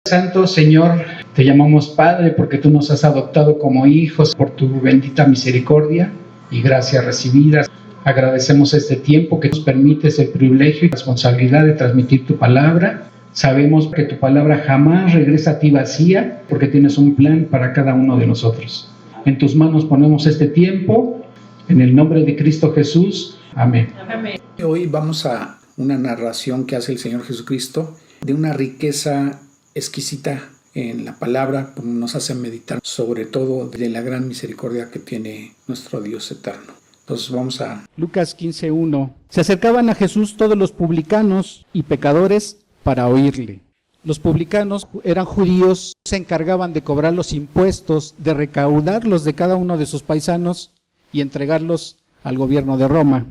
Santo Señor, te llamamos Padre porque tú nos has adoptado como hijos por tu bendita misericordia y gracias recibidas. Agradecemos este tiempo que nos permites el privilegio y responsabilidad de transmitir tu palabra. Sabemos que tu palabra jamás regresa a ti vacía porque tienes un plan para cada uno de nosotros. En tus manos ponemos este tiempo, en el nombre de Cristo Jesús. Amén. Amén. Hoy vamos a una narración que hace el Señor Jesucristo de una riqueza exquisita en la palabra, como nos hace meditar sobre todo de la gran misericordia que tiene nuestro Dios eterno. Entonces vamos a Lucas 15:1. Se acercaban a Jesús todos los publicanos y pecadores para oírle. Los publicanos eran judíos, se encargaban de cobrar los impuestos, de recaudarlos de cada uno de sus paisanos y entregarlos al gobierno de Roma.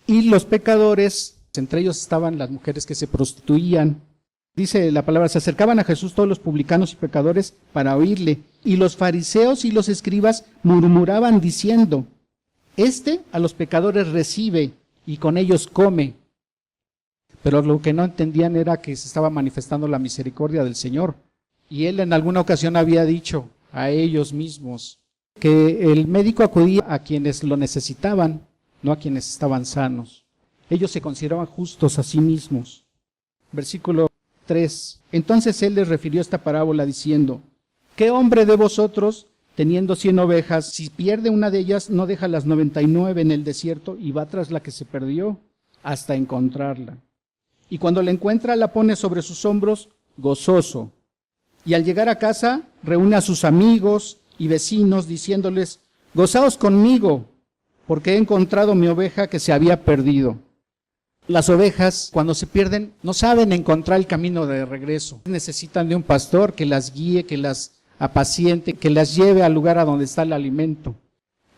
Y los pecadores, entre ellos estaban las mujeres que se prostituían. Dice la palabra, se acercaban a Jesús todos los publicanos y pecadores para oírle. Y los fariseos y los escribas murmuraban diciendo, a los pecadores recibe y con ellos come. Pero lo que no entendían era que se estaba manifestando la misericordia del Señor. Y él en alguna ocasión había dicho a ellos mismos que el médico acudía a quienes lo necesitaban, no a quienes estaban sanos. Ellos se consideraban justos a sí mismos. Versículo 3. Entonces él les refirió esta parábola diciendo, ¿qué hombre de vosotros, teniendo 100 ovejas, si pierde una de ellas, no deja las 99 en el desierto y va tras la que se perdió hasta encontrarla? Y cuando la encuentra, la pone sobre sus hombros, gozoso. Y al llegar a casa, reúne a sus amigos y vecinos, diciéndoles, gozaos conmigo, porque he encontrado mi oveja que se había perdido. Las ovejas, cuando se pierden, no saben encontrar el camino de regreso. Necesitan de un pastor que las guíe, que las apaciente, que las lleve al lugar a donde está el alimento.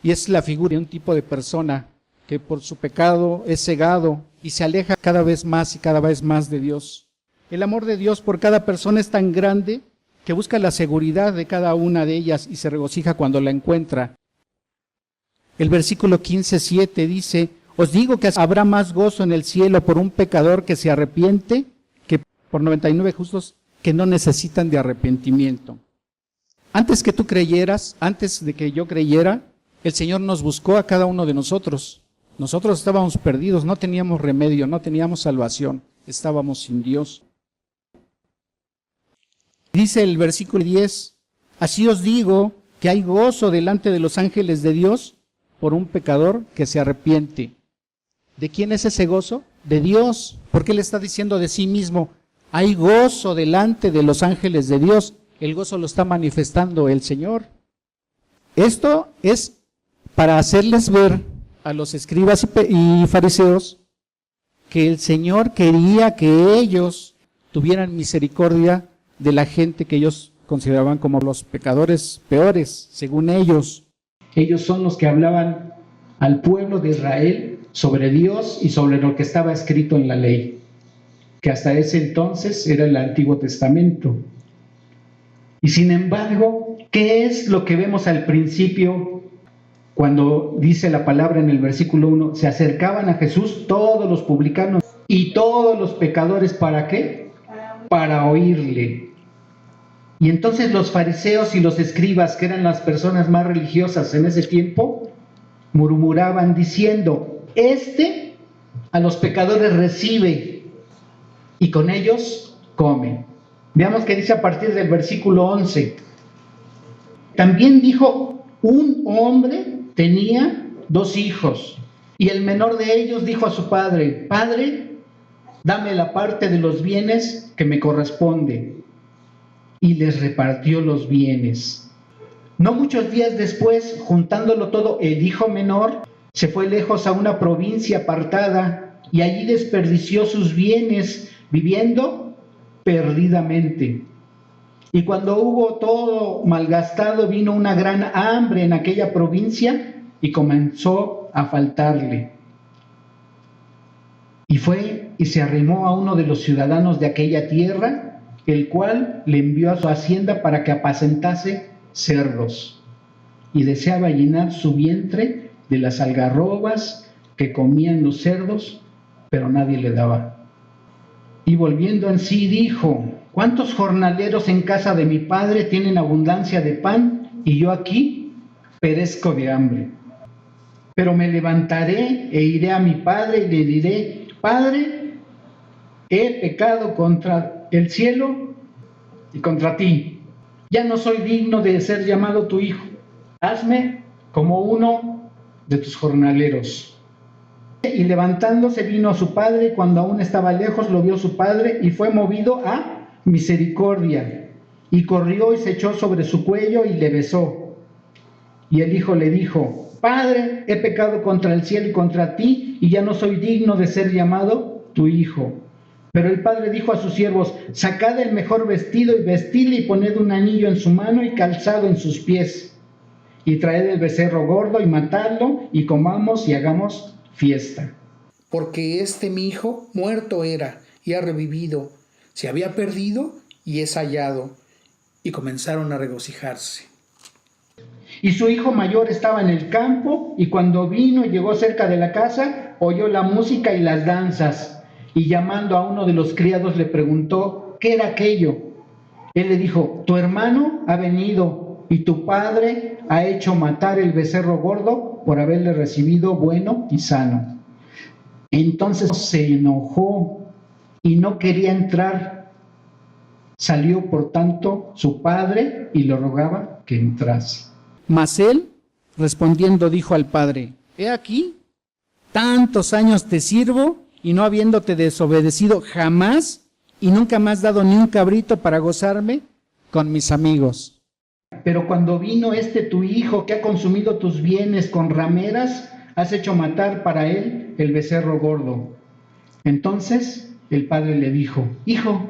Y es la figura de un tipo de persona que por su pecado es cegado y se aleja cada vez más y cada vez más de Dios. El amor de Dios por cada persona es tan grande que busca la seguridad de cada una de ellas y se regocija cuando la encuentra. El versículo 15:7 dice, os digo que habrá más gozo en el cielo por un pecador que se arrepiente que por 99 justos que no necesitan de arrepentimiento. Antes que tú creyeras, antes de que yo creyera, el Señor nos buscó a cada uno de nosotros. Nosotros estábamos perdidos, no teníamos remedio, no teníamos salvación, estábamos sin Dios. Dice el versículo 10, así os digo que hay gozo delante de los ángeles de Dios por un pecador que se arrepiente. ¿De quién es ese gozo? De Dios, porque Él está diciendo de sí mismo, hay gozo delante de los ángeles de Dios. El gozo lo está manifestando el Señor. Esto es para hacerles ver a los escribas y fariseos que el Señor quería que ellos tuvieran misericordia de la gente que ellos consideraban como los pecadores peores, según ellos. Ellos son los que hablaban al pueblo de Israel sobre Dios y sobre lo que estaba escrito en la ley, que hasta ese entonces era el Antiguo Testamento. Y sin embargo, ¿qué es lo que vemos al principio cuando dice la palabra en el versículo 1? Se acercaban a Jesús todos los publicanos y todos los pecadores, ¿para qué? Para oírle. Y entonces los fariseos y los escribas, que eran las personas más religiosas en ese tiempo, murmuraban diciendo, a los pecadores recibe y con ellos come. Veamos qué dice a partir del versículo 11. También dijo, un hombre tenía 2 hijos y el menor de ellos dijo a su padre, Padre, dame la parte de los bienes que me corresponde. Y les repartió los bienes. No muchos días después, juntándolo todo, el hijo menor se fue lejos a una provincia apartada y allí desperdició sus bienes viviendo perdidamente. Y cuando hubo todo malgastado, vino una gran hambre en aquella provincia y comenzó a faltarle. Y fue y se arrimó a uno de los ciudadanos de aquella tierra, el cual le envió a su hacienda para que apacentase cerdos. Y deseaba llenar su vientre de las algarrobas que comían los cerdos, pero nadie le daba. Y volviendo en sí dijo, ¿cuántos jornaleros en casa de mi padre tienen abundancia de pan y yo aquí perezco de hambre? Pero me levantaré e iré a mi padre y le diré: Padre, he pecado contra el cielo y contra ti. Ya no soy digno de ser llamado tu hijo. Hazme como uno de tus jornaleros. Y levantándose vino a su padre, y cuando aún estaba lejos lo vio su padre y fue movido a misericordia. Y corrió y se echó sobre su cuello y le besó. Y el hijo le dijo: Padre, he pecado contra el cielo y contra ti, y ya no soy digno de ser llamado tu hijo. Pero el padre dijo a sus siervos: Sacad el mejor vestido y vestidle, y poned un anillo en su mano y calzado en sus pies. Y traed el becerro gordo y matadlo, y comamos y hagamos fiesta. Porque mi hijo muerto era y ha revivido, se había perdido y es hallado. Y comenzaron a regocijarse. Y su hijo mayor estaba en el campo, y cuando vino y llegó cerca de la casa, oyó la música y las danzas. Y llamando a uno de los criados le preguntó qué era aquello. Él le dijo: Tu hermano ha venido, y tu padre ha hecho matar el becerro gordo por haberle recibido bueno y sano. Entonces se enojó y no quería entrar. Salió por tanto su padre y le rogaba que entrase. Mas él, respondiendo, dijo al padre: He aquí, tantos años te sirvo, y no habiéndote desobedecido jamás, y nunca me has dado ni un cabrito para gozarme con mis amigos. Pero cuando vino tu hijo, que ha consumido tus bienes con rameras, has hecho matar para él el becerro gordo. Entonces el padre le dijo: Hijo,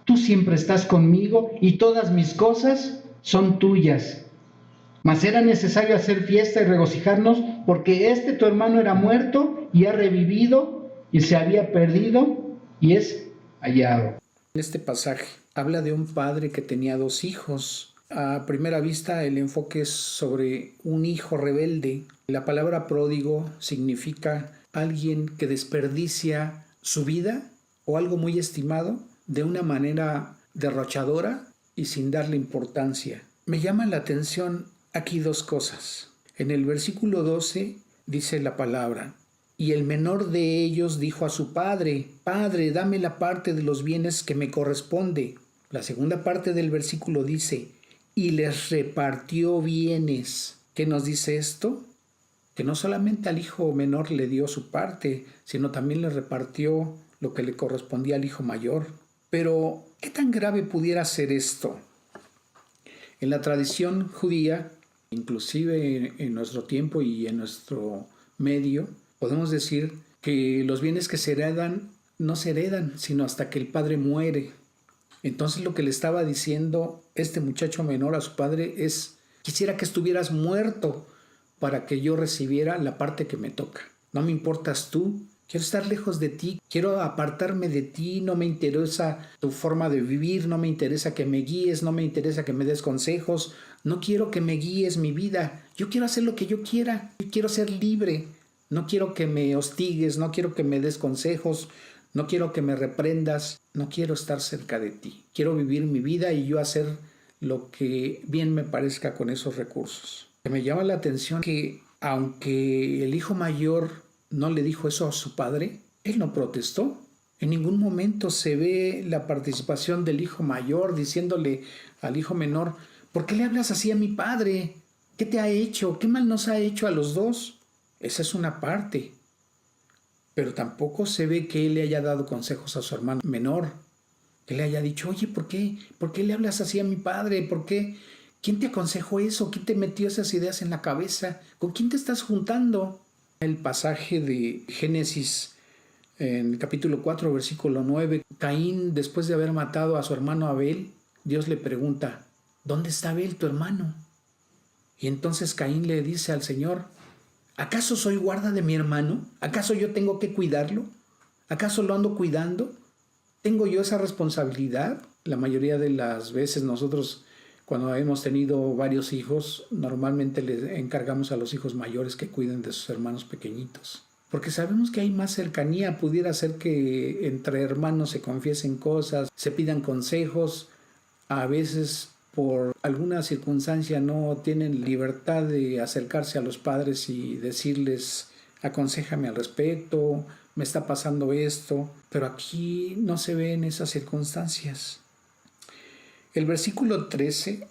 tú siempre estás conmigo y todas mis cosas son tuyas. Mas era necesario hacer fiesta y regocijarnos, porque tu hermano era muerto y ha revivido, y se había perdido y es hallado. En este pasaje habla de un padre que tenía 2 hijos. A primera vista el enfoque es sobre un hijo rebelde. La palabra pródigo significa alguien que desperdicia su vida o algo muy estimado de una manera derrochadora y sin darle importancia. Me llama la atención aquí 2 cosas. En el versículo 12 dice la palabra: y el menor de ellos dijo a su padre: Padre, dame la parte de los bienes que me corresponde. La segunda parte del versículo dice: y les repartió bienes. ¿Qué nos dice esto? Que no solamente al hijo menor le dio su parte, sino también le repartió lo que le correspondía al hijo mayor. Pero, ¿qué tan grave pudiera ser esto? En la tradición judía, inclusive en nuestro tiempo y en nuestro medio, podemos decir que los bienes que se heredan no se heredan, sino hasta que el padre muere. Entonces lo que le estaba diciendo este muchacho menor a su padre es: quisiera que estuvieras muerto para que yo recibiera la parte que me toca. No me importas tú, quiero estar lejos de ti, quiero apartarme de ti, no me interesa tu forma de vivir, no me interesa que me guíes, no me interesa que me des consejos, no quiero que me guíes mi vida, yo quiero hacer lo que yo quiera, yo quiero ser libre, no quiero que me hostigues, no quiero que me des consejos, no quiero que me reprendas, no quiero estar cerca de ti, quiero vivir mi vida y yo hacer lo que bien me parezca con esos recursos. Me llama la atención que aunque el hijo mayor no le dijo eso a su padre, él no protestó. En ningún momento se ve la participación del hijo mayor diciéndole al hijo menor: ¿por qué le hablas así a mi padre? ¿Qué te ha hecho? ¿Qué mal nos ha hecho a los dos? Esa es una parte. Pero tampoco se ve que él le haya dado consejos a su hermano menor, que le haya dicho: oye, ¿por qué le hablas así a mi padre? ¿Por qué? ¿Quién te aconsejó eso? ¿Quién te metió esas ideas en la cabeza? ¿Con quién te estás juntando? El pasaje de Génesis, en el capítulo 4, versículo 9, Caín, después de haber matado a su hermano Abel, Dios le pregunta: ¿dónde está Abel, tu hermano? Y entonces Caín le dice al Señor: ¿acaso soy guarda de mi hermano? ¿Acaso yo tengo que cuidarlo? ¿Acaso lo ando cuidando? ¿Tengo yo esa responsabilidad? La mayoría de las veces nosotros, cuando hemos tenido varios hijos, normalmente le encargamos a los hijos mayores que cuiden de sus hermanos pequeñitos. porque sabemos que hay más cercanía, pudiera ser que entre hermanos se confiesen cosas, se pidan consejos, a veces por alguna circunstancia no tienen libertad de acercarse a los padres y decirles, aconséjame al respecto, me está pasando esto, pero aquí no se ven esas circunstancias. El versículo 13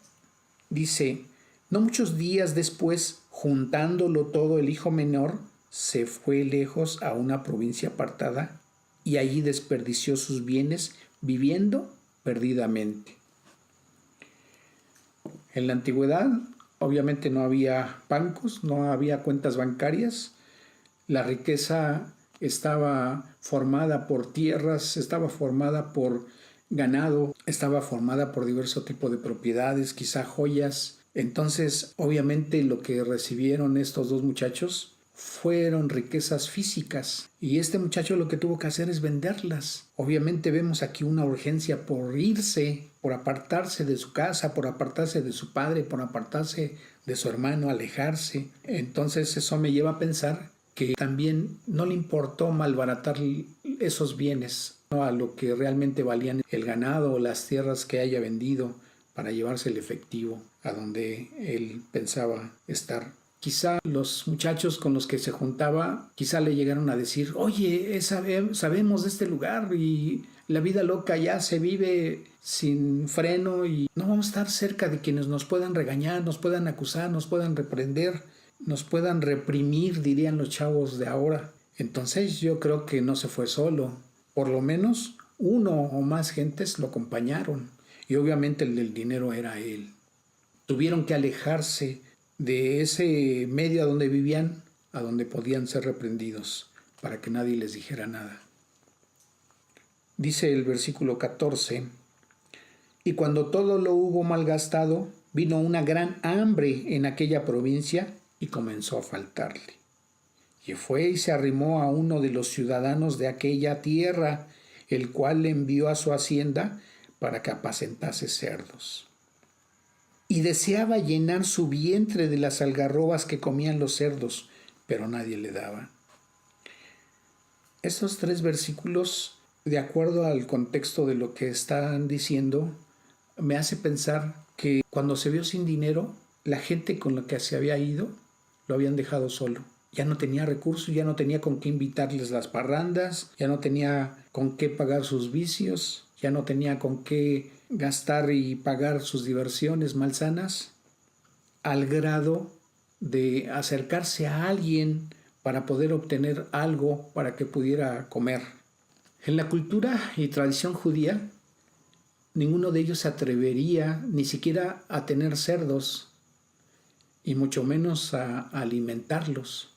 dice, no muchos días después, juntándolo todo, el hijo menor se fue lejos a una provincia apartada y allí desperdició sus bienes viviendo perdidamente. En la antigüedad, obviamente no había bancos, no había cuentas bancarias. La riqueza estaba formada por tierras, estaba formada por ganado, estaba formada por diverso tipo de propiedades, quizá joyas. Entonces, obviamente lo que recibieron estos dos muchachos fueron riquezas físicas, y este muchacho lo que tuvo que hacer es venderlas. Obviamente vemos aquí una urgencia por irse, por apartarse de su casa, por apartarse de su padre, por apartarse de su hermano, alejarse. Entonces eso me lleva a pensar que también no le importó malbaratar esos bienes, ¿no?, a lo que realmente valían el ganado o las tierras que haya vendido para llevarse el efectivo a donde él pensaba estar. Quizá los muchachos con los que se juntaba, quizá le llegaron a decir, oye, sabemos de este lugar y la vida loca ya se vive sin freno y no vamos a estar cerca de quienes nos puedan regañar, nos puedan acusar, nos puedan reprender, nos puedan reprimir, dirían los chavos de ahora. Entonces yo creo que no se fue solo, por lo menos uno o más gentes lo acompañaron y obviamente el del dinero era él. Tuvieron que alejarse de ese medio a donde vivían, a donde podían ser reprendidos, para que nadie les dijera nada. Dice el versículo 14, y cuando todo lo hubo malgastado, vino una gran hambre en aquella provincia y comenzó a faltarle. Y fue y se arrimó a uno de los ciudadanos de aquella tierra, el cual le envió a su hacienda para que apacentase cerdos. Y deseaba llenar su vientre de las algarrobas que comían los cerdos, pero nadie le daba. Estos 3 versículos, de acuerdo al contexto de lo que están diciendo, me hace pensar que cuando se vio sin dinero, la gente con la que se había ido lo habían dejado solo. Ya no tenía recursos, ya no tenía con qué invitarles las parrandas, ya no tenía con qué pagar sus vicios, ya no tenía con qué gastar y pagar sus diversiones malsanas, al grado de acercarse a alguien para poder obtener algo para que pudiera comer. En la cultura y tradición judía, ninguno de ellos se atrevería ni siquiera a tener cerdos, y mucho menos a alimentarlos.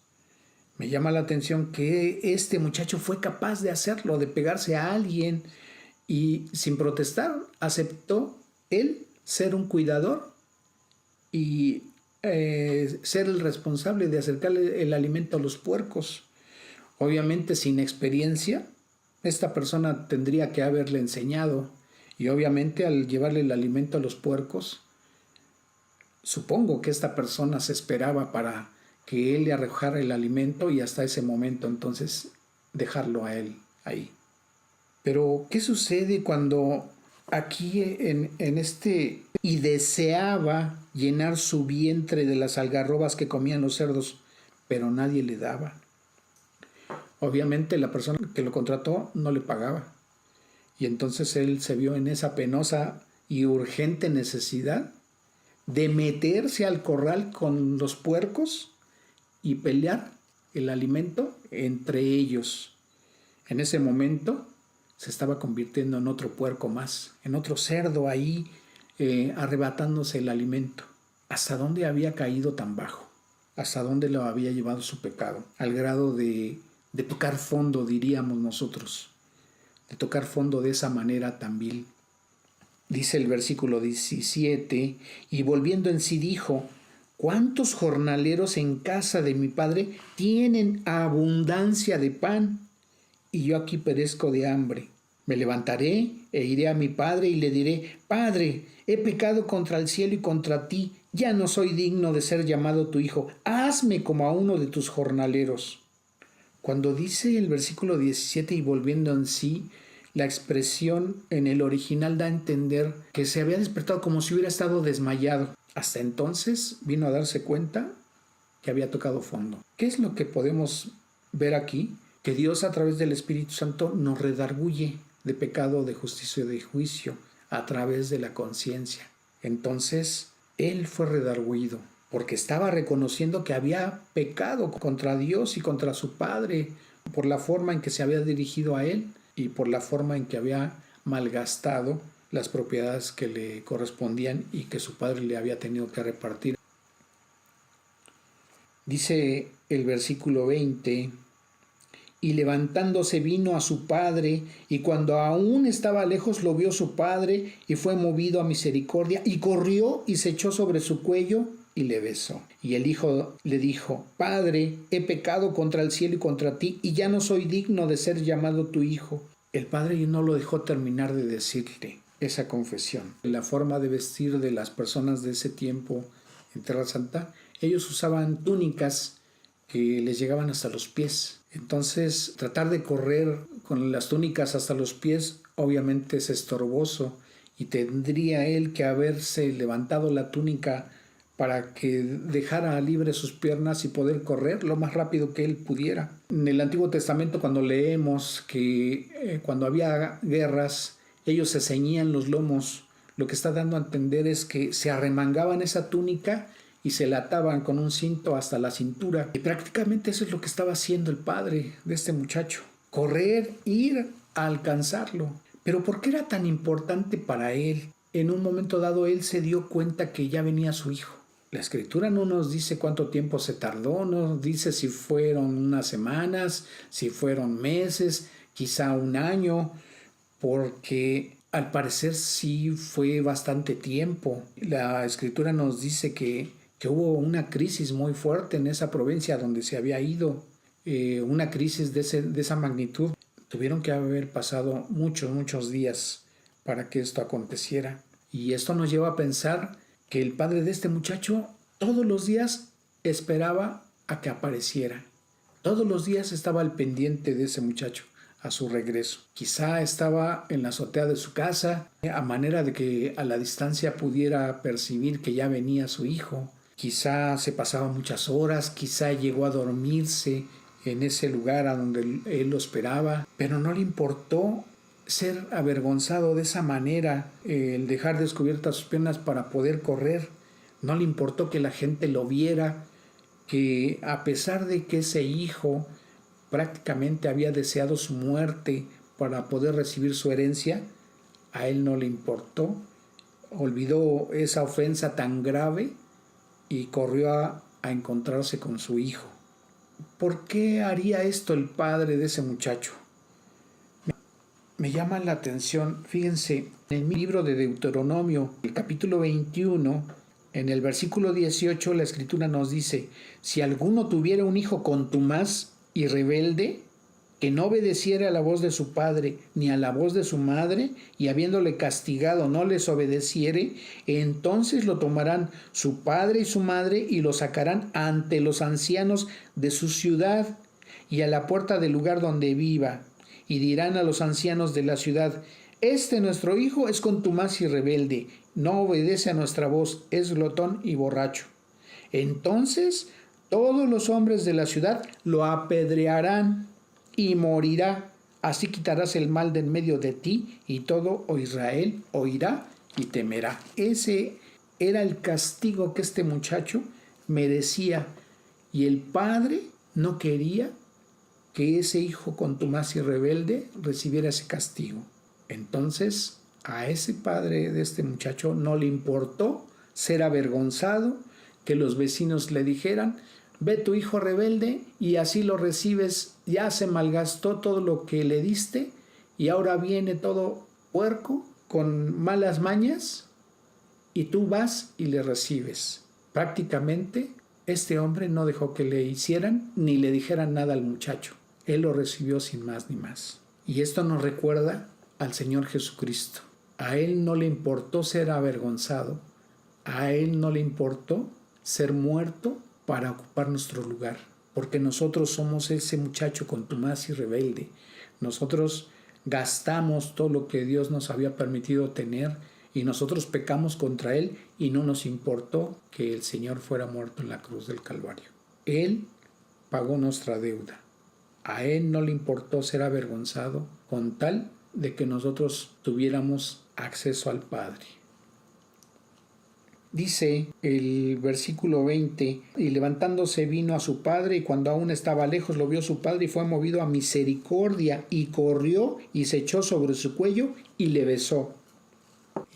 Me llama la atención que este muchacho fue capaz de hacerlo, de pegarse a alguien, y sin protestar aceptó él ser un cuidador y ser el responsable de acercarle el alimento a los puercos. Obviamente sin experiencia, esta persona tendría que haberle enseñado, y obviamente al llevarle el alimento a los puercos, supongo que esta persona se esperaba para que él le arrojara el alimento y hasta ese momento entonces dejarlo a él ahí. Pero ¿qué sucede cuando aquí en este y deseaba llenar su vientre de las algarrobas que comían los cerdos, pero nadie le daba? Obviamente la persona que lo contrató no le pagaba, y entonces él se vio en esa penosa y urgente necesidad de meterse al corral con los puercos y pelear el alimento entre ellos. En ese momento se estaba convirtiendo en otro puerco más, en otro cerdo ahí, arrebatándose el alimento. ¿Hasta dónde había caído tan bajo? ¿Hasta dónde lo había llevado su pecado? Al grado de tocar fondo, diríamos nosotros, de tocar fondo de esa manera tan vil. Dice el versículo 17, y volviendo en sí dijo, ¿cuántos jornaleros en casa de mi padre tienen abundancia de pan? Y yo aquí perezco de hambre. Me levantaré e iré a mi padre y le diré, Padre, he pecado contra el cielo y contra ti, ya no soy digno de ser llamado tu hijo, hazme como a uno de tus jornaleros. Cuando dice el versículo 17 y volviendo en sí, la expresión en el original da a entender que se había despertado como si hubiera estado desmayado. Hasta entonces vino a darse cuenta que había tocado fondo. ¿Qué es lo que podemos ver aquí? Que Dios a través del Espíritu Santo nos redarguye de pecado, de justicia y de juicio a través de la conciencia. Entonces, él fue redarguido porque estaba reconociendo que había pecado contra Dios y contra su Padre por la forma en que se había dirigido a él y por la forma en que había malgastado las propiedades que le correspondían y que su padre le había tenido que repartir. Dice el versículo 20: y levantándose vino a su padre, y cuando aún estaba lejos lo vio su padre, y fue movido a misericordia, y corrió y se echó sobre su cuello y le besó. Y el hijo le dijo: Padre, he pecado contra el cielo y contra ti, y ya no soy digno de ser llamado tu hijo. El padre no lo dejó terminar de decirle esa confesión. La forma de vestir de las personas de ese tiempo en Tierra Santa, ellos usaban túnicas que les llegaban hasta los pies. Entonces, tratar de correr con las túnicas hasta los pies obviamente es estorboso, y tendría él que haberse levantado la túnica para que dejara libre sus piernas y poder correr lo más rápido que él pudiera. En el Antiguo Testamento, cuando leemos que cuando había guerras, ellos se ceñían los lomos, lo que está dando a entender es que se arremangaban esa túnica y se la ataban con un cinto hasta la cintura. Y prácticamente eso es lo que estaba haciendo el padre de este muchacho: correr, ir a alcanzarlo. Pero ¿por qué era tan importante para él? En un momento dado él se dio cuenta que ya venía su hijo. La Escritura no nos dice cuánto tiempo se tardó, no dice si fueron unas semanas, si fueron meses, quizá un año, porque al parecer sí fue bastante tiempo. La Escritura nos dice que hubo una crisis muy fuerte en esa provincia donde se había ido, una crisis de esa magnitud. Tuvieron que haber pasado muchos días para que esto aconteciera. Y esto nos lleva a pensar que el padre de este muchacho todos los días esperaba a que apareciera. Todos los días estaba al pendiente de ese muchacho a su regreso. Quizá estaba en la azotea de su casa, a manera de que a la distancia pudiera percibir que ya venía su hijo. Quizá se pasaba muchas horas, quizá llegó a dormirse en ese lugar a donde él lo esperaba, pero no le importó ser avergonzado de esa manera, el dejar descubiertas sus piernas para poder correr. No le importó que la gente lo viera, que a pesar de que ese hijo prácticamente había deseado su muerte para poder recibir su herencia, a él no le importó. Olvidó esa ofensa tan grave y corrió a encontrarse con su hijo. ¿Por qué haría esto el padre de ese muchacho? Me llama la atención, fíjense, en el libro de Deuteronomio, el capítulo 21, en el versículo 18, la Escritura nos dice: si alguno tuviera un hijo contumaz y rebelde, que no obedeciera a la voz de su padre ni a la voz de su madre, y habiéndole castigado no les obedeciere, entonces lo tomarán su padre y su madre y lo sacarán ante los ancianos de su ciudad y a la puerta del lugar donde viva, y dirán a los ancianos de la ciudad: este nuestro hijo es contumaz y rebelde, no obedece a nuestra voz, es glotón y borracho. Entonces todos los hombres de la ciudad lo apedrearán y morirá. Así quitarás el mal de en medio de ti, y todo Israel oirá y temerá. Ese era el castigo que este muchacho merecía, y el padre no quería que ese hijo contumaz y rebelde recibiera ese castigo. Entonces a ese padre de este muchacho no le importó ser avergonzado, que los vecinos le dijeran: ve tu hijo rebelde y así lo recibes, ya se malgastó todo lo que le diste y ahora viene todo puerco con malas mañas y tú vas y le recibes. Prácticamente este hombre no dejó que le hicieran ni le dijeran nada al muchacho. Él lo recibió sin más ni más. Y esto nos recuerda al Señor Jesucristo. A Él no le importó ser avergonzado, a Él no le importó ser muerto para ocupar nuestro lugar. porque nosotros somos ese muchacho contumaz y rebelde. Nosotros gastamos todo lo que Dios nos había permitido tener y nosotros pecamos contra Él y no nos importó que el Señor fuera muerto en la cruz del Calvario. Él pagó nuestra deuda. A Él no le importó ser avergonzado con tal de que nosotros tuviéramos acceso al Padre. Dice el versículo 20, y levantándose vino a su padre, y cuando aún estaba lejos lo vio su padre, y fue movido a misericordia, y corrió y se echó sobre su cuello y le besó.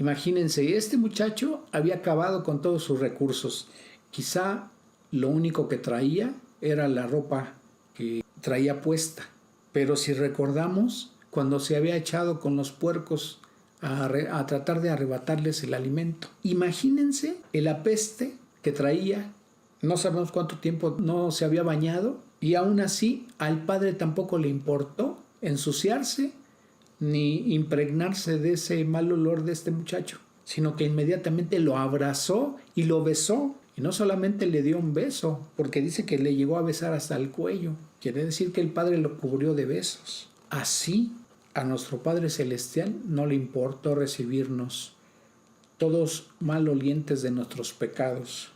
Imagínense, este muchacho había acabado con todos sus recursos. Quizá lo único que traía era la ropa que traía puesta. Pero si recordamos, cuando se había echado con los puercos a tratar de arrebatarles el alimento. Imagínense el apeste que traía, no sabemos cuánto tiempo no se había bañado, y aún así al padre tampoco le importó ensuciarse ni impregnarse de ese mal olor de este muchacho, sino que inmediatamente lo abrazó y lo besó. Y no solamente le dio un beso, porque dice que le llegó a besar hasta el cuello. Quiere decir que el padre lo cubrió de besos. Así, a nuestro Padre Celestial no le importó recibirnos todos malolientes de nuestros pecados.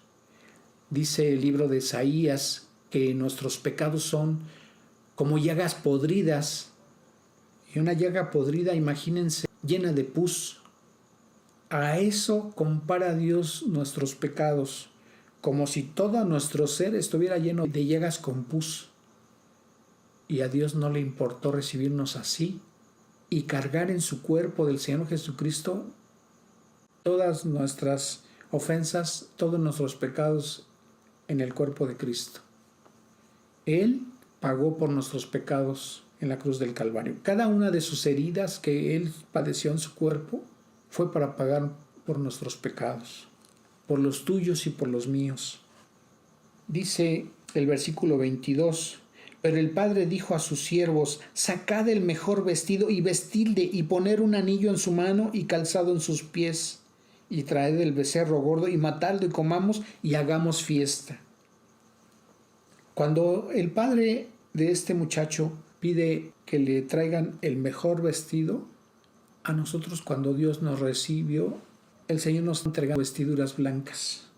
Dice el libro de Isaías que nuestros pecados son como llagas podridas. Y una llaga podrida, imagínense, llena de pus. A eso compara Dios nuestros pecados, como si todo nuestro ser estuviera lleno de llagas con pus. Y a Dios no le importó recibirnos así y cargar en su cuerpo del Señor Jesucristo todas nuestras ofensas, todos nuestros pecados en el cuerpo de Cristo. Él pagó por nuestros pecados en la cruz del Calvario. Cada una de sus heridas que Él padeció en su cuerpo fue para pagar por nuestros pecados, por los tuyos y por los míos. Dice el versículo 22, pero el padre dijo a sus siervos, sacad el mejor vestido y vestidle, y poner un anillo en su mano y calzado en sus pies, y traed el becerro gordo y matadlo y comamos y hagamos fiesta. Cuando el padre de este muchacho pide que le traigan el mejor vestido, a nosotros cuando Dios nos recibió, el Señor nos entrega vestiduras blancas.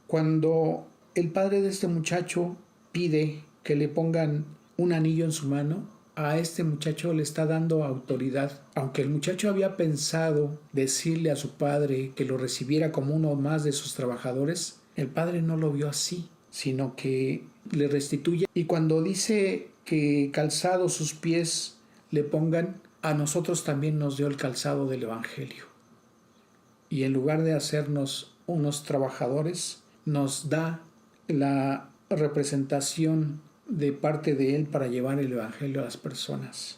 Cuando el padre de este muchacho pide que le pongan un anillo en su mano, a este muchacho le está dando autoridad. Aunque el muchacho había pensado decirle a su padre que lo recibiera como uno más de sus trabajadores, el padre no lo vio así, sino que le restituye. Y cuando dice que calzado sus pies le pongan, a nosotros también nos dio el calzado del Evangelio. Y en lugar de hacernos unos trabajadores, nos da la representación de parte de Él para llevar el Evangelio a las personas.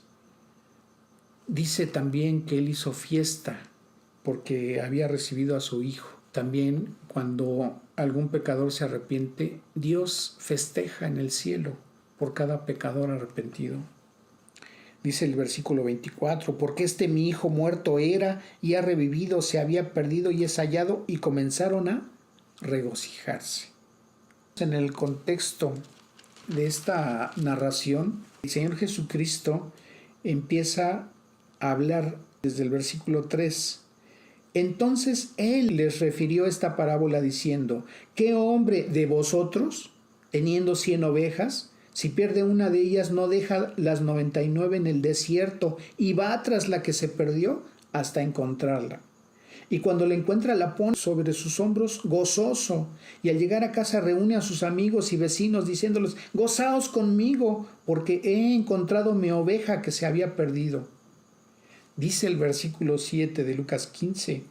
Dice también que Él hizo fiesta porque había recibido a su Hijo. También cuando algún pecador se arrepiente, Dios festeja en el cielo por cada pecador arrepentido. Dice el versículo 24, porque este mi hijo muerto era y ha revivido, se había perdido y es hallado, y comenzaron a regocijarse. En el contexto de esta narración, el Señor Jesucristo empieza a hablar desde el versículo 3. Entonces Él les refirió esta parábola diciendo, ¿qué hombre de vosotros, teniendo 100 ovejas, si pierde una de ellas, no deja las 99 en el desierto y va tras la que se perdió hasta encontrarla? Y cuando la encuentra, la pone sobre sus hombros gozoso, y al llegar a casa reúne a sus amigos y vecinos diciéndoles, gozaos conmigo, porque he encontrado mi oveja que se había perdido. Dice el versículo 7 de Lucas 15,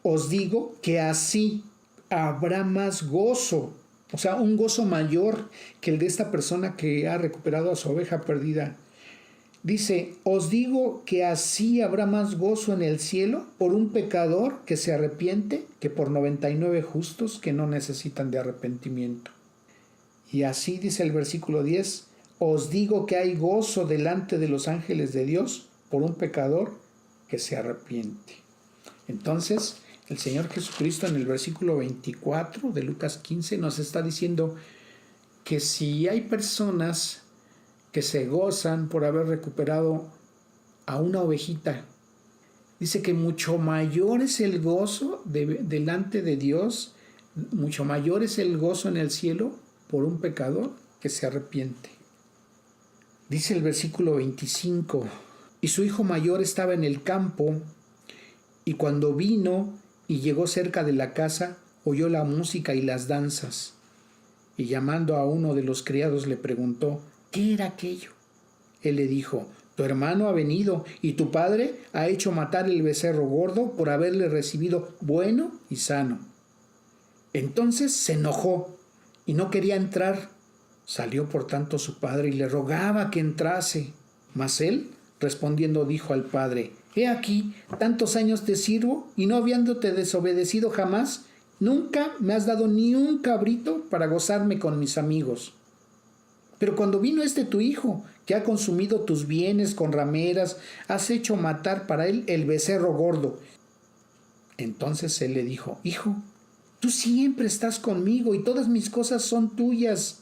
os digo que así habrá más gozo, o sea, un gozo mayor que el de esta persona que ha recuperado a su oveja perdida. Dice, os digo que así habrá más gozo en el cielo por un pecador que se arrepiente que por 99 justos que no necesitan de arrepentimiento. Y así dice el versículo 10, os digo que hay gozo delante de los ángeles de Dios por un pecador que se arrepiente. Entonces, el Señor Jesucristo en el versículo 24 de Lucas 15 nos está diciendo que si hay personas que se gozan por haber recuperado a una ovejita, dice que mucho mayor es el gozo delante de Dios, mucho mayor es el gozo en el cielo por un pecador que se arrepiente. Dice el versículo 25, y su hijo mayor estaba en el campo, y cuando vino y llegó cerca de la casa, oyó la música y las danzas, y llamando a uno de los criados le preguntó, ¿qué era aquello? Él le dijo, tu hermano ha venido, y tu padre ha hecho matar el becerro gordo por haberle recibido bueno y sano. Entonces se enojó y no quería entrar. Salió por tanto su padre y le rogaba que entrase. Mas él, respondiendo, dijo al padre, he aquí, tantos años te sirvo, y no habiéndote desobedecido jamás, nunca me has dado ni un cabrito para gozarme con mis amigos. Pero cuando vino tu hijo, que ha consumido tus bienes con rameras, has hecho matar para él el becerro gordo. Entonces él le dijo, hijo, tú siempre estás conmigo y todas mis cosas son tuyas.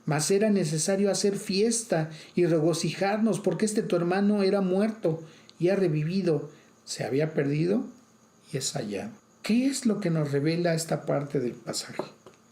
Mas era necesario hacer fiesta y regocijarnos, porque tu hermano era muerto y ha revivido, se había perdido y es hallado. ¿Qué es lo que nos revela esta parte del pasaje?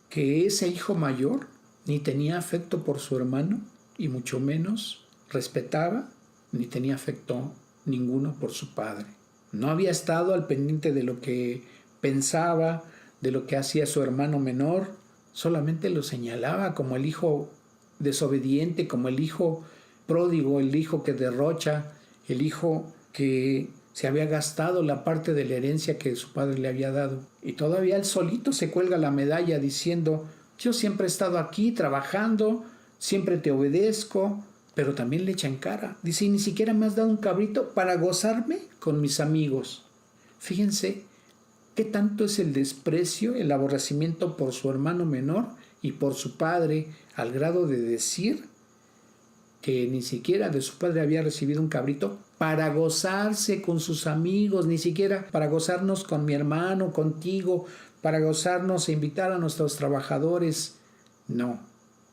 Que ese hijo mayor ni tenía afecto por su hermano, y mucho menos respetaba, ni tenía afecto ninguno por su padre. No había estado al pendiente de lo que pensaba, de lo que hacía su hermano menor, solamente lo señalaba como el hijo desobediente, como el hijo pródigo, el hijo que derrocha, el hijo que se había gastado la parte de la herencia que su padre le había dado. Y todavía él solito se cuelga la medalla diciendo, yo siempre he estado aquí trabajando, siempre te obedezco, pero también le echa en cara. Dice, y ni siquiera me has dado un cabrito para gozarme con mis amigos. Fíjense qué tanto es el desprecio, el aborrecimiento por su hermano menor y por su padre, al grado de decir que ni siquiera de su padre había recibido un cabrito para gozarse con sus amigos, ni siquiera para gozarnos con mi hermano, contigo, para gozarnos e invitar a nuestros trabajadores. No,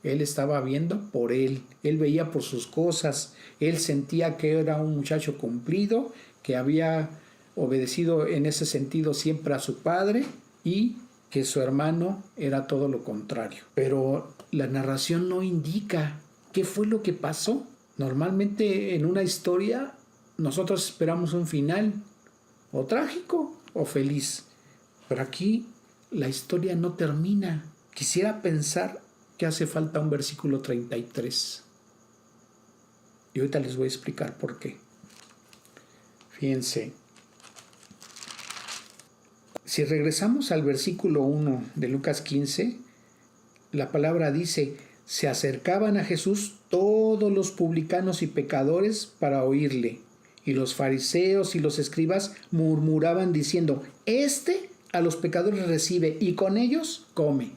él estaba viendo por él veía por sus cosas, él sentía que era un muchacho cumplido, que había obedecido en ese sentido siempre a su padre y que su hermano era todo lo contrario. Pero la narración no indica qué fue lo que pasó. Normalmente en una historia nosotros esperamos un final o trágico o feliz, pero aquí la historia no termina. Quisiera pensar que hace falta un versículo 33 y ahorita les voy a explicar por qué. Fíjense, si regresamos al versículo 1 de Lucas 15, la palabra dice, se acercaban a Jesús todos los publicanos y pecadores para oírle, y los fariseos y los escribas murmuraban diciendo, a los pecadores recibe y con ellos come.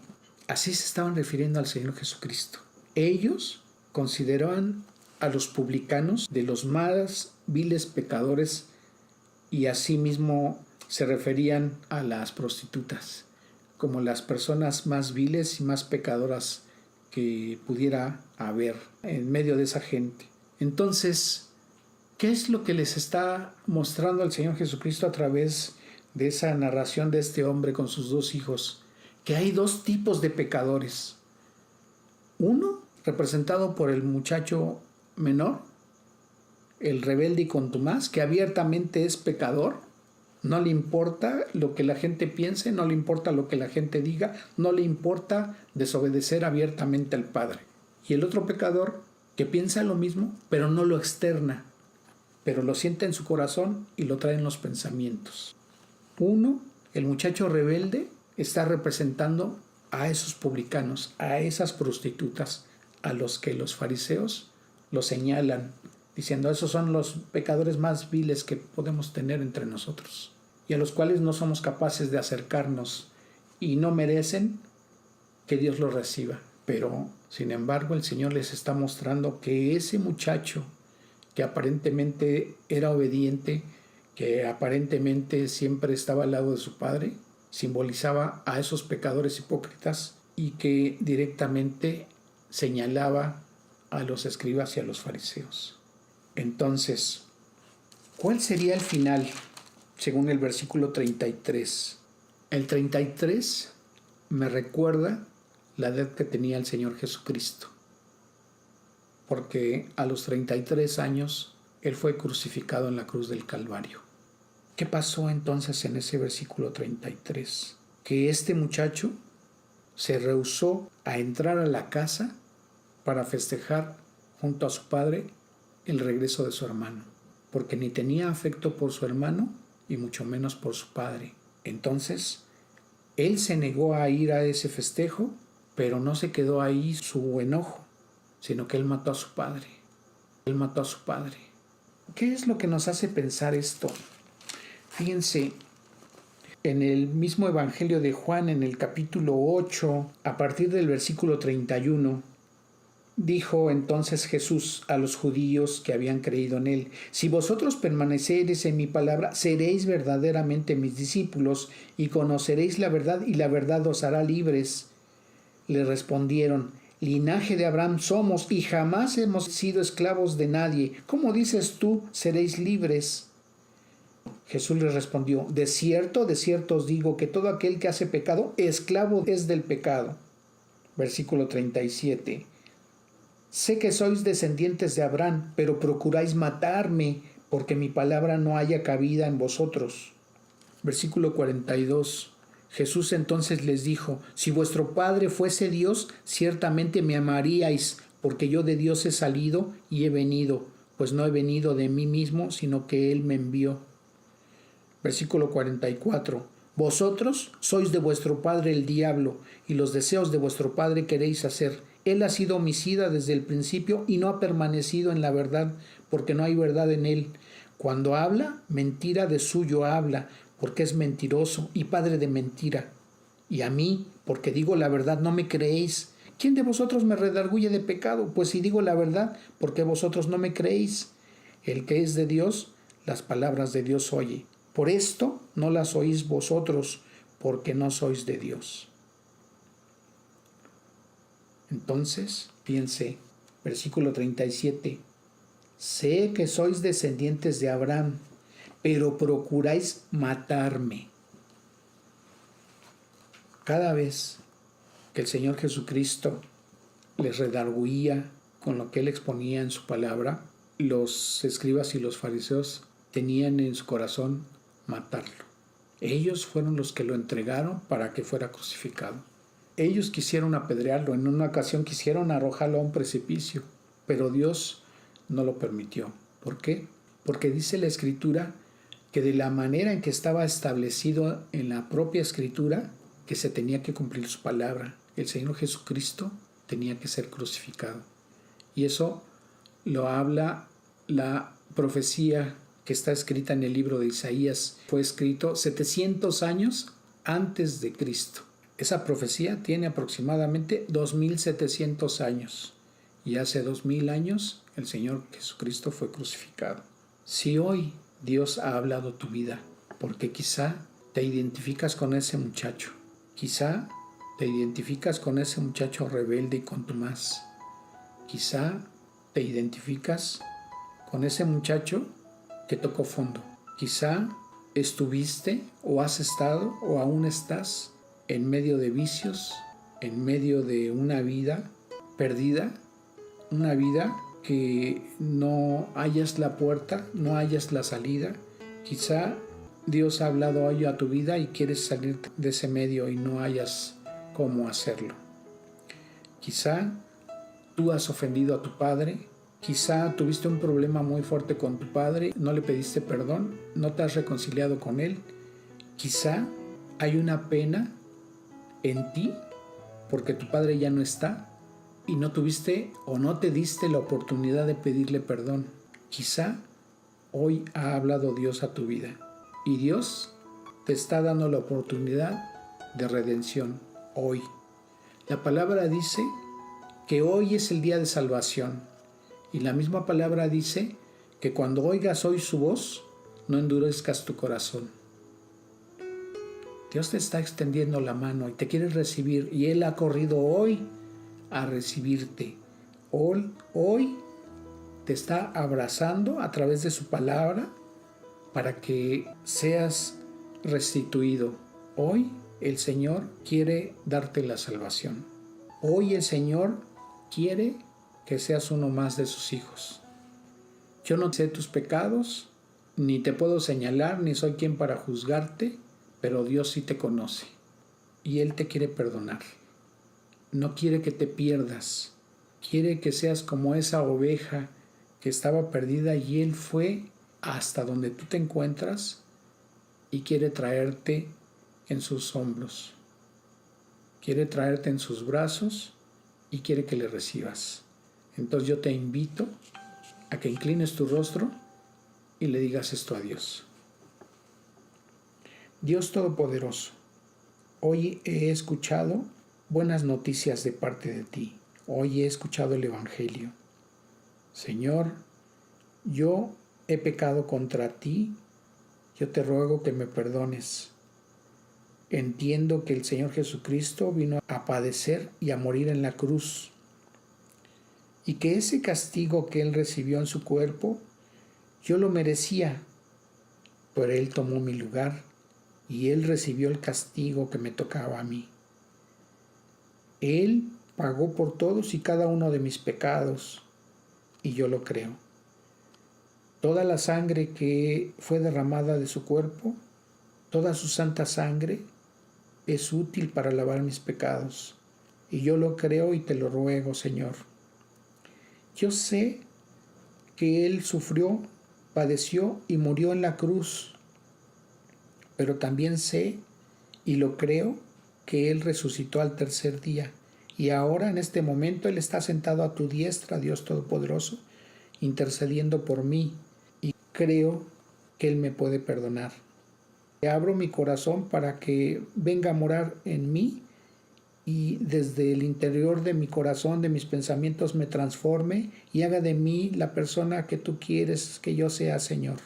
Así se estaban refiriendo al Señor Jesucristo. Ellos consideraban a los publicanos de los más viles pecadores y asimismo se referían a las prostitutas como las personas más viles y más pecadoras que pudiera haber en medio de esa gente. Entonces, ¿qué es lo que les está mostrando el Señor Jesucristo a través de esa narración de este hombre con sus dos hijos? Que hay dos tipos de pecadores. Uno, representado por el muchacho menor, el rebelde y contumaz, que abiertamente es pecador. No le importa lo que la gente piense, no le importa lo que la gente diga, no le importa desobedecer abiertamente al Padre. Y el otro pecador que piensa lo mismo, pero no lo externa, pero lo siente en su corazón y lo trae en los pensamientos. Uno, el muchacho rebelde, está representando a esos publicanos, a esas prostitutas, a los que los fariseos lo señalan, diciendo, esos son los pecadores más viles que podemos tener entre nosotros, y a los cuales no somos capaces de acercarnos, y no merecen que Dios los reciba. Pero, sin embargo, el Señor les está mostrando que ese muchacho, que aparentemente era obediente, que aparentemente siempre estaba al lado de su padre, simbolizaba a esos pecadores hipócritas y que directamente señalaba a los escribas y a los fariseos. Entonces, ¿cuál sería el final según el versículo 33? El 33 me recuerda la edad que tenía el Señor Jesucristo, porque a los 33 años Él fue crucificado en la cruz del Calvario. ¿Qué pasó entonces en ese versículo 33? Que este muchacho se rehusó a entrar a la casa para festejar junto a su padre el regreso de su hermano, porque ni tenía afecto por su hermano y mucho menos por su padre. Entonces, él se negó a ir a ese festejo, pero no se quedó ahí su enojo, sino que él mató a su padre. Él mató a su padre. ¿Qué es lo que nos hace pensar esto? Fíjense, en el mismo Evangelio de Juan, en el capítulo 8, a partir del versículo 31, dijo entonces Jesús a los judíos que habían creído en él: si vosotros permanecereis en mi palabra, seréis verdaderamente mis discípulos y conoceréis la verdad, y la verdad os hará libres. Le respondieron: linaje de Abraham somos y jamás hemos sido esclavos de nadie. ¿Cómo dices tú, seréis libres? Jesús les respondió: de cierto os digo que todo aquel que hace pecado, esclavo es del pecado. Versículo 37. Sé que sois descendientes de Abraham, pero procuráis matarme, porque mi palabra no haya cabida en vosotros. Versículo 42. Jesús entonces les dijo: si vuestro Padre fuese Dios, ciertamente me amaríais, porque yo de Dios he salido y he venido, pues no he venido de mí mismo, sino que Él me envió. Versículo 44. Vosotros sois de vuestro padre el diablo, y los deseos de vuestro padre queréis hacer. Él ha sido homicida desde el principio y no ha permanecido en la verdad, porque no hay verdad en él. Cuando habla, mentira de suyo habla, porque es mentiroso y padre de mentira. Y a mí, porque digo la verdad, no me creéis. ¿Quién de vosotros me redarguye de pecado? Pues si digo la verdad, ¿por qué vosotros no me creéis? El que es de Dios, las palabras de Dios oye. Por esto no las oís vosotros, porque no sois de Dios. Entonces, piense, versículo 37. Sé que sois descendientes de Abraham, pero procuráis matarme. Cada vez que el Señor Jesucristo les redarguía con lo que Él exponía en su palabra, los escribas y los fariseos tenían en su corazón matarlo. Ellos fueron los que lo entregaron para que fuera crucificado. Ellos quisieron apedrearlo, en una ocasión quisieron arrojarlo a un precipicio, pero Dios no lo permitió. ¿Por qué? Porque dice la Escritura que de la manera en que estaba establecido en la propia Escritura, que se tenía que cumplir su palabra. El Señor Jesucristo tenía que ser crucificado. Y eso lo habla la profecía que está escrita en el libro de Isaías. Fue escrito 700 años antes de Cristo. Esa profecía tiene aproximadamente 2700 años. Y hace 2000 años el Señor Jesucristo fue crucificado. Si hoy Dios ha hablado tu vida, porque quizá te identificas con ese muchacho, quizá te identificas con ese muchacho rebelde y contumaz, quizá te identificas con ese muchacho que tocó fondo, quizá estuviste o has estado o aún estás en medio de vicios, en medio de una vida perdida, una vida que no hallas la puerta, no hallas la salida. Quizá Dios ha hablado hoy a tu vida y quieres salir de ese medio y no hayas cómo hacerlo. Quizá tú has ofendido a tu padre, quizá tuviste un problema muy fuerte con tu padre, no le pediste perdón, no te has reconciliado con él. Quizá hay una pena en ti porque tu padre ya no está y no tuviste o no te diste la oportunidad de pedirle perdón. Quizá hoy ha hablado Dios a tu vida y Dios te está dando la oportunidad de redención hoy. La palabra dice que hoy es el día de salvación y la misma palabra dice que cuando oigas hoy su voz, no endurezcas tu corazón. Dios te está extendiendo la mano y te quiere recibir y Él ha corrido hoy a recibirte. Hoy te está abrazando a través de su palabra para que seas restituido. Hoy el Señor quiere darte la salvación. Hoy el Señor quiere que seas uno más de sus hijos. Yo no sé tus pecados, ni te puedo señalar, ni soy quien para juzgarte, pero Dios sí te conoce y Él te quiere perdonar. No quiere que te pierdas, quiere que seas como esa oveja que estaba perdida y Él fue hasta donde tú te encuentras y quiere traerte en sus hombros, quiere traerte en sus brazos y quiere que le recibas. Entonces yo te invito a que inclines tu rostro y le digas esto a Dios. Dios Todopoderoso, hoy he escuchado buenas noticias de parte de ti. Hoy he escuchado el Evangelio. Señor, yo he pecado contra ti. Yo te ruego que me perdones. Entiendo que el Señor Jesucristo vino a padecer y a morir en la cruz, y que ese castigo que Él recibió en su cuerpo, yo lo merecía, pero Él tomó mi lugar y Él recibió el castigo que me tocaba a mí. Él pagó por todos y cada uno de mis pecados, y yo lo creo. Toda la sangre que fue derramada de su cuerpo, toda su santa sangre, es útil para lavar mis pecados, y yo lo creo y te lo ruego, Señor. Yo sé que Él sufrió, padeció y murió en la cruz, pero también sé y lo creo que Él resucitó al tercer día, y ahora en este momento Él está sentado a tu diestra, Dios Todopoderoso, intercediendo por mí, y creo que Él me puede perdonar. Abro mi corazón para que venga a morar en mí y desde el interior de mi corazón, de mis pensamientos, me transforme y haga de mí la persona que tú quieres que yo sea, Señor.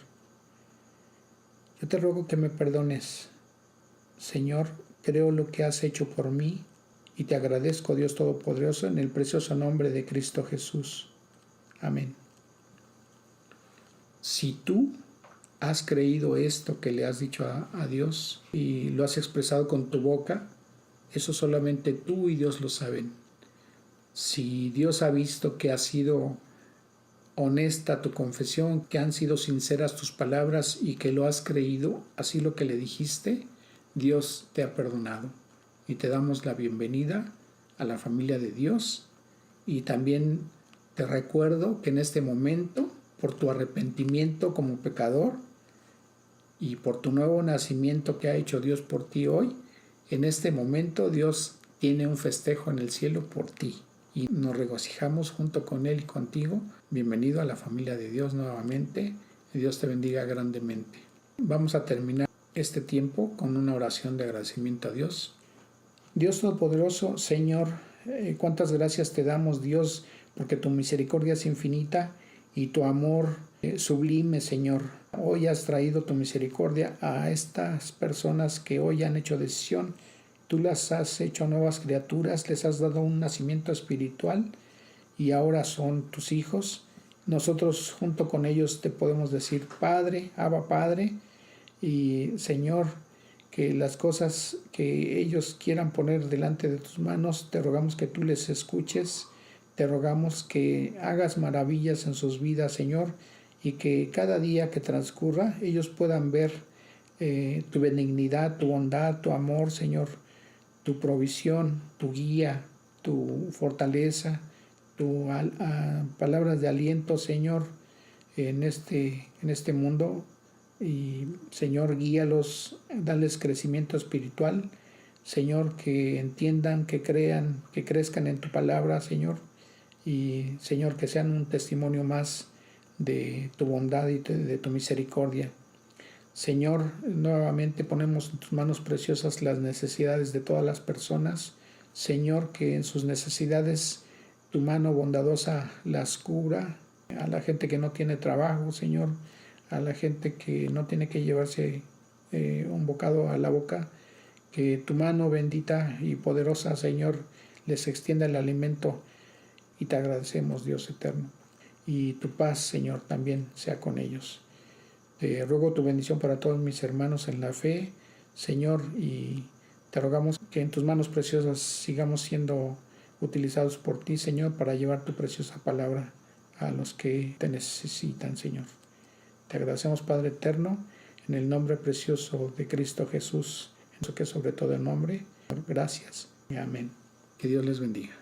Yo te ruego que me perdones. Señor, creo lo que has hecho por mí y te agradezco, Dios Todopoderoso, en el precioso nombre de Cristo Jesús. Amén. Si tú has creído esto que le has dicho a Dios y lo has expresado con tu boca, eso solamente tú y Dios lo saben. Si Dios ha visto que ha sido honesta tu confesión, que han sido sinceras tus palabras y que lo has creído, así lo que le dijiste, Dios te ha perdonado. Y te damos la bienvenida a la familia de Dios. Y también te recuerdo que en este momento, por tu arrepentimiento como pecador y por tu nuevo nacimiento que ha hecho Dios por ti hoy, en este momento Dios tiene un festejo en el cielo por ti y nos regocijamos junto con Él y contigo. Bienvenido a la familia de Dios nuevamente. Dios te bendiga grandemente. Vamos a terminar este tiempo con una oración de agradecimiento a Dios. Dios Todopoderoso, Señor, cuántas gracias te damos, Dios, porque tu misericordia es infinita y tu amor sublime, Señor. Hoy has traído tu misericordia a estas personas que hoy han hecho decisión. Tú las has hecho nuevas criaturas, les has dado un nacimiento espiritual y ahora son tus hijos. Nosotros junto con ellos te podemos decir Padre, Abba Padre, y Señor, que las cosas que ellos quieran poner delante de tus manos, te rogamos que tú les escuches, te rogamos que hagas maravillas en sus vidas, Señor, y que cada día que transcurra ellos puedan ver tu benignidad, tu bondad, tu amor, Señor, tu provisión, tu guía, tu fortaleza, tu palabras de aliento, Señor, en este mundo. Y Señor, guíalos, dales crecimiento espiritual, Señor, que entiendan, que crean, que crezcan en tu palabra, Señor, y Señor, que sean un testimonio más de tu bondad y de tu misericordia. Señor, nuevamente ponemos en tus manos preciosas las necesidades de todas las personas. Señor, que en sus necesidades tu mano bondadosa las cubra. A la gente que no tiene trabajo, Señor, a la gente que no tiene que llevarse un bocado a la boca, que tu mano bendita y poderosa, Señor, les extienda el alimento y te agradecemos, Dios eterno. Y tu paz, Señor, también sea con ellos. Te ruego tu bendición para todos mis hermanos en la fe, Señor, y te rogamos que en tus manos preciosas sigamos siendo utilizados por ti, Señor, para llevar tu preciosa palabra a los que te necesitan, Señor. Te agradecemos, Padre eterno, en el nombre precioso de Cristo Jesús, en su que sobre todo el nombre. Gracias y amén. Que Dios les bendiga.